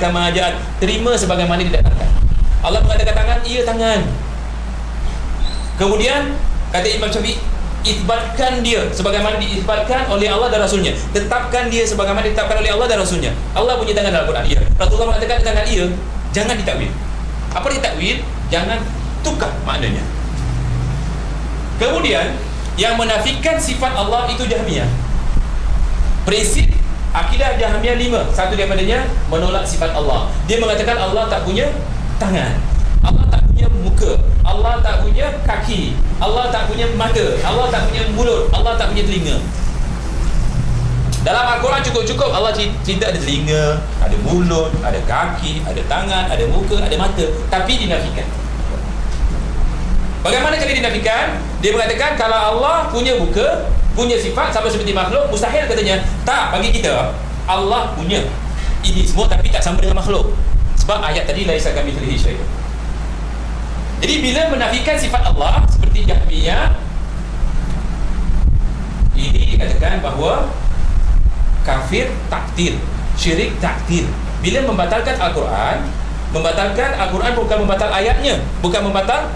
kama ja'at, terima sebagaimana didatangkan. Allah mengatakan tangan, ia tangan. Kemudian kata Imam Syafi'i, isbatkan dia sebagaimana diisbatkan oleh Allah dan Rasulnya, tetapkan dia sebagaimana ditetapkan oleh Allah dan Rasulnya. Allah punya tangan dalam Quran, ya. Rasulullah mengatakan tangan ia, jangan ditakwil. Apa ditakwil? Jangan tukar maknanya. Kemudian yang menafikan sifat Allah itu Jahmiyah. Prinsip akidah Jahmiyah 5. Satu daripadanya menolak sifat Allah. Dia mengatakan Allah tak punya tangan, Allah tak punya muka, Allah tak punya kaki, Allah tak punya mata, Allah tak punya mulut, Allah tak punya telinga. Dalam Al-Quran cukup-cukup Allah cerita ada telinga, ada mulut, ada kaki, ada tangan, ada muka, ada mata, tapi dinafikan. Bagaimana cara dinafikan? Dia mengatakan kalau Allah punya muka, punya sifat sama seperti makhluk, mustahil katanya. Tak, bagi kita Allah punya ini semua tapi tak sama dengan makhluk. Sebab ayat tadi laisa kamitslihi syai'. Jadi bila menafikan sifat Allah seperti Jahmiyah, ini dikatakan bahawa kafir taktil, syirik taktil. Bila membatalkan Al-Quran, bukan membatal ayatnya, bukan membatal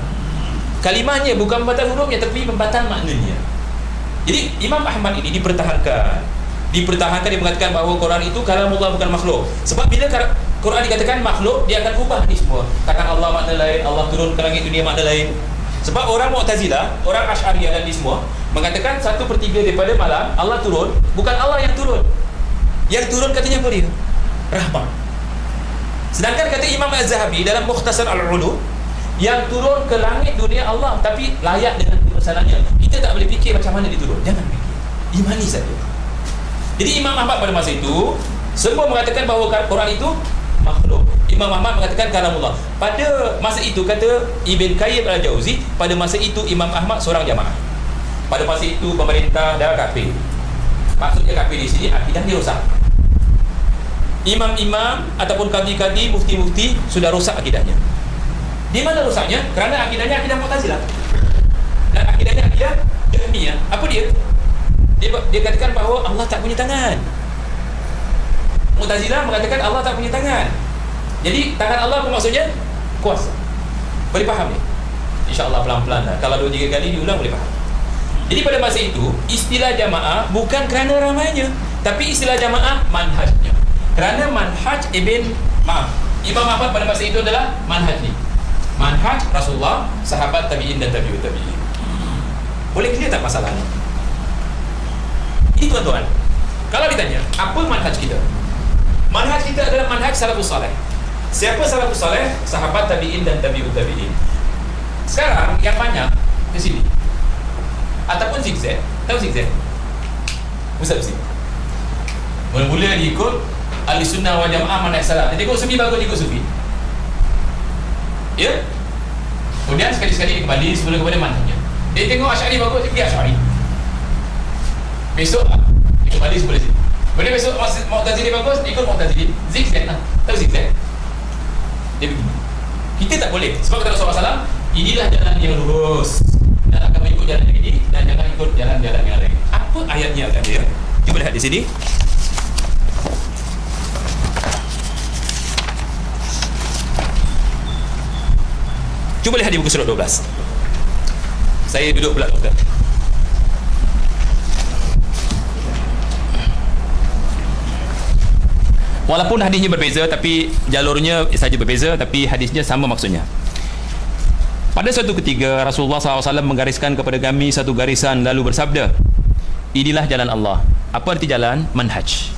kalimahnya, bukan membatal hurufnya, tapi membatal maknanya. Jadi Imam Ahmad ini dipertahankan. Dia mengatakan bahawa Quran itu kalamullah, bukan makhluk. Sebab bila Quran dikatakan makhluk, dia akan ubah ni semua. Takkan Allah makna lain, Allah turun ke langit dunia makna lain. Sebab orang Mu'tazilah, orang Asy'ariyah dan ni semua mengatakan 1/3 daripada malam Allah turun, bukan Allah yang turun. Yang turun katanya apa dia? Rahmat. Sedangkan kata Imam Az-Zahabi dalam Mukhtasar Al-Ulu, yang turun ke langit dunia Allah, tapi layak dengan kebesarannya. Kita tak boleh fikir macam mana dia turun. Jangan fikir, imani saja. Jadi Imam Ahmad pada masa itu semua mengatakan bahawa Quran itu makhluk. Imam Ahmad mengatakan kalamullah. Pada masa itu kata Ibn Qayyim Al-Jauzi, pada masa itu Imam Ahmad seorang jamaah. Pada masa itu pemerintah dah kafir. Maksudnya kafir di sini akidahnya rosak. Imam-imam ataupun kadi-kadi, mufti-mufti sudah rosak akidahnya. Di mana rosaknya? Kerana akidahnya akidah Mu'tazilah. Dan akidahnya akidah Jahmiyah. Apa dia? Dia katakan bahawa Allah tak punya tangan. Mu'tazilah mengatakan Allah tak punya tangan. Jadi tangan Allah apa maksudnya? Kuasa. Boleh faham ni? InsyaAllah pelan-pelan lah. Kalau 2-3 kali diulang boleh faham. Jadi pada masa itu istilah jamaah bukan kerana ramainya, tapi istilah jamaah manhajnya. Kerana manhaj Imam Ahmad pada masa itu adalah manhaj ni, manhaj Rasulullah, sahabat, tabi'in dan tabi'ut tabi'in. Boleh clear tak masalahnya? Ini tuan-tuan, kalau ditanya apa manhaj kita? Manhaj kita adalah manhaj salafus salih. Siapa salafus salih? Sahabat, tabi'in dan tabi'ut tabi'in. Sekarang yang banyak ke sini ataupun zigzag. Tahu zigzag? Ustaz mesti mula-mula dia ikut ahli sunnah wal jamaah manhaj salaf. Dia tengok Sufi bagus, dia ikut Sufi, ya. Kemudian sekali-sekali dia kembali semula kepada manhajnya. Dia tengok Asy'ari bagus, dia pergi Asy'ari. Besok dia kembali sebelah sini. Kemudian besok Mu'tazili bagus, dia ikut Mu'tazili. Zigzag lah. Tahu zigzag? Dia begini. Kita tak boleh. Sebab kata Rasulullah SAW, inilah jalan yang lurus, dan akan mengikut jalan yang ini, dan jangan ikut jalan-jalan yang lain. Apa ayatnya kan dia? Cuba lihat di sini. Cuba lihat di buku surat 12. Saya duduk pula doktor. Walaupun hadisnya berbeza, tapi jalurnya saja berbeza, tapi hadisnya sama maksudnya. Pada suatu ketika Rasulullah SAW menggariskan kepada kami satu garisan lalu bersabda, inilah jalan Allah. Apa arti jalan? Manhaj.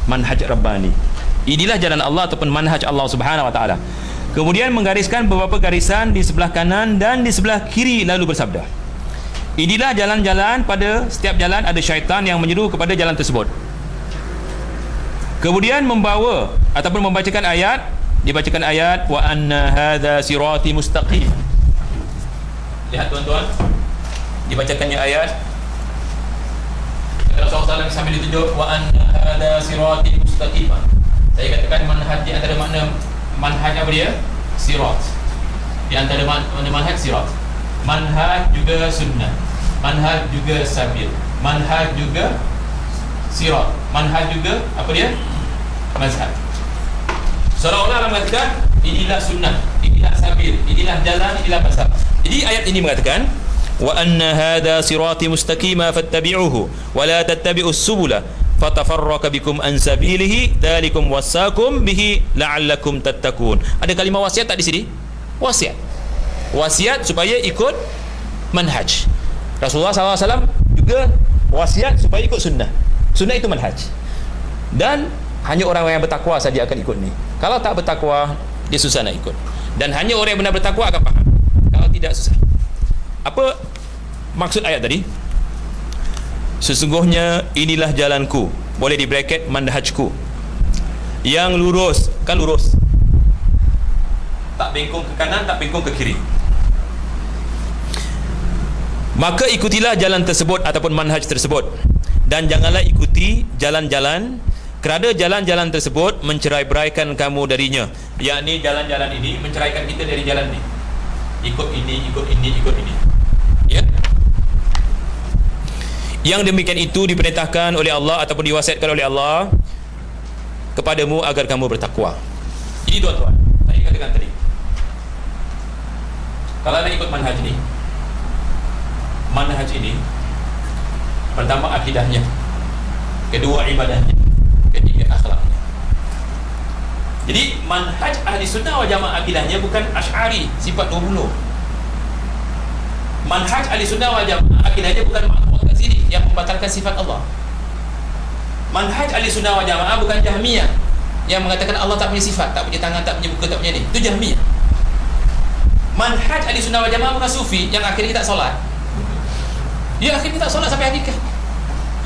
Manhaj Rabbani. Inilah jalan Allah ataupun manhaj Allah Subhanahu Wa Taala. Kemudian menggariskan beberapa garisan di sebelah kanan dan di sebelah kiri lalu bersabda, inilah jalan-jalan, pada setiap jalan ada syaitan yang menyeru kepada jalan tersebut. Kemudian membawa ataupun membacakan ayat, dibacakan ayat wa anna hadza sirati mustaqim. Lihat tuan-tuan, dibacakannya ayat. Rasulullah SAW sambil ditunjuk wa anna hadza sirati mustaqim. Saya katakan manhaj di antara makna manhaj apa dia? Sirat. Di antara makna manhaj sirat. Manhaj juga sunnah. Manhaj juga sabil. Manhaj juga sirat. Manhaj juga apa dia? Mazhab. Allah mengatakan inilah sunnah, inilah sabil, inilah jalan, inilah pasal. Jadi ayat ini mengatakan wa anna hadha sirati mustaqima fattabi'uhu wa la tattabi'us subula fatafarraqu bikum an sabilihi dzalikum wasaqum bihi la'allakum tattaqun. Ada kalimah wasiat tak di sini? Wasiat supaya ikut manhaj. Rasulullah SAW juga wasiat supaya ikut sunnah. Sunnah itu manhaj. Dan hanya orang yang bertakwa saja akan ikut ni. Kalau tak bertakwa, dia susah nak ikut. Dan hanya orang yang benar bertakwa akan faham. Kalau tidak, susah. Apa maksud ayat tadi? Sesungguhnya inilah jalanku, boleh di bracket manhajku, yang lurus. Kan lurus, tak bengkong ke kanan, tak bengkong ke kiri. Maka ikutilah jalan tersebut ataupun manhaj tersebut, dan janganlah ikuti jalan-jalan, kerana jalan-jalan tersebut mencerai-beraikan kamu darinya. Yakni jalan-jalan ini menceraikan kita dari jalan ini. Ikut ini, ikut ini, ikut ini. Ya. Yang demikian itu diperintahkan oleh Allah ataupun diwasiatkan oleh Allah kepadamu agar kamu bertakwa. Jadi tuan-tuan, saya katakan tadi, kalau anda ikut manhaj ini, pertama akidahnya, kedua ibadahnya, ketiga akhlaknya. Jadi manhaj ahli sunnah wal jamaah akidahnya bukan Asy'ari sifat 20. Manhaj ahli sunnah wal jamaah akidahnya bukan makhluk kat sini yang membatalkan sifat Allah. Manhaj ahli sunnah wal jamaah bukan Jahmiyah yang mengatakan Allah tak punya sifat, tak punya tangan, tak punya muka, tak punya ni. Itu Jahmiyah. Manhaj ahli sunnah wal jamaah bukan Sufi yang akhirnya tak solat. Dia akhirnya tak solat sampai hari nikah.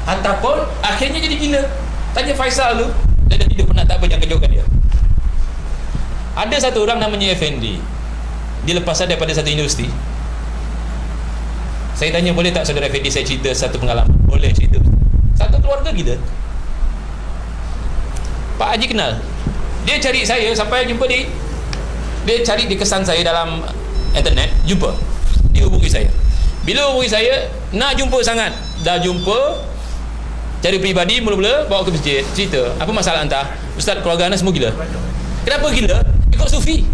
Ataupun akhirnya jadi gila. Tanya Faisal tu, dia dah tidak pernah tak apa yang kejutkan dia. Ada satu orang namanya Effendi. Dia lepasan daripada satu universiti. Saya tanya, boleh tak saudara Effendi saya cerita satu pengalaman? Boleh cerita. Satu keluarga gila. Pak Haji kenal. Dia cari saya sampai jumpa dia. Dia cari di kesan saya dalam internet, jumpa. Dia hubungi saya. Bila hubungi saya, nak jumpa sangat. Dah jumpa, cari peribadi, mula-mula bawa ke masjid, cerita, apa masalah anda? Ustaz, keluarga anda semua gila. Kenapa gila? Ikut Sufi.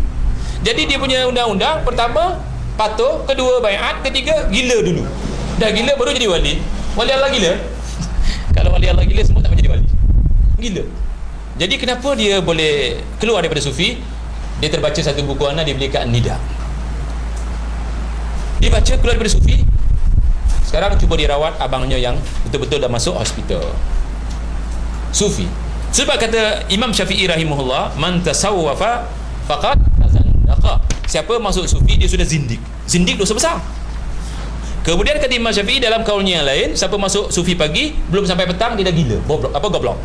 Jadi dia punya undang-undang, pertama patuh, kedua baiat, ketiga gila dulu. Dah gila baru jadi wali. Wali Allah gila. Kalau wali Allah gila, semua tak menjadi wali. Gila. Jadi kenapa dia boleh keluar daripada Sufi? Dia terbaca satu buku anak, dia beli kat Nida. Dia baca, keluar daripada Sufi. Sekarang cuba dirawat abangnya yang betul-betul dah masuk hospital. Sufi. Sebab kata Imam Syafi'i rahimahullah, man tasawwafa faqad zandaqa. Siapa masuk Sufi, dia sudah zindik. Zindik dosa besar. Kemudian kata Imam Syafi'i dalam kaulnya yang lain, siapa masuk Sufi pagi, belum sampai petang dia dah gila. Goblok. Apa goblok?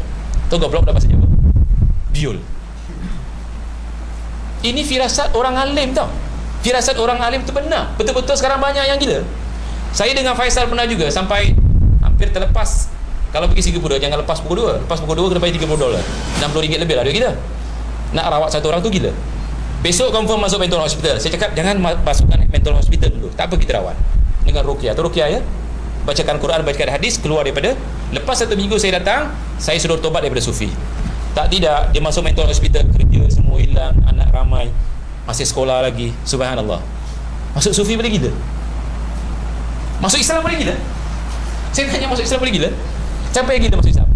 Tahu goblok dah bahasa Jawa? Biol. Ini firasat orang alim tau. Firasat orang alim tu benar. Betul-betul sekarang banyak yang gila. Saya dengan Faisal pernah juga sampai hampir terlepas. Kalau pergi Singapura jangan lepas pukul 2. Lepas pukul 2 kena bayar $30. $60 lebih lah dia gila. Nak rawat satu orang tu gila. Besok confirm masuk mental hospital. Saya cakap jangan masukkan mental hospital dulu. Tak apa, kita rawat dengan ruqyah. Tu ruqyah ya. Bacakan Quran, bacakan hadis, keluar daripada. Lepas 1 minggu saya datang, saya suruh tobat daripada Sufi. Tak, tidak, dia masuk mental hospital, kerja semua hilang, anak ramai, masih sekolah lagi. Subhanallah. Masuk Sufi boleh gila. Masuk Islam boleh gila. Saya tanya, masuk Islam boleh gila? Siapa yang gila masuk Islam?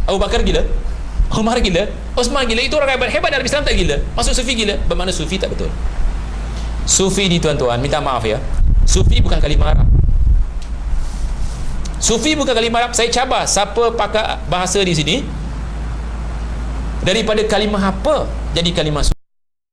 Abu Bakar gila? Umar gila? Osman gila? Itu orang hebat dalam Islam tak gila? Masuk Sufi gila? Bermakna Sufi tak betul. Sufi ni tuan-tuan, minta maaf ya, Sufi bukan kalimah Arab. Sufi bukan kalimah Arab. Saya cabar siapa pakai bahasa di sini, daripada kalimah apa jadi kalimah Sufi.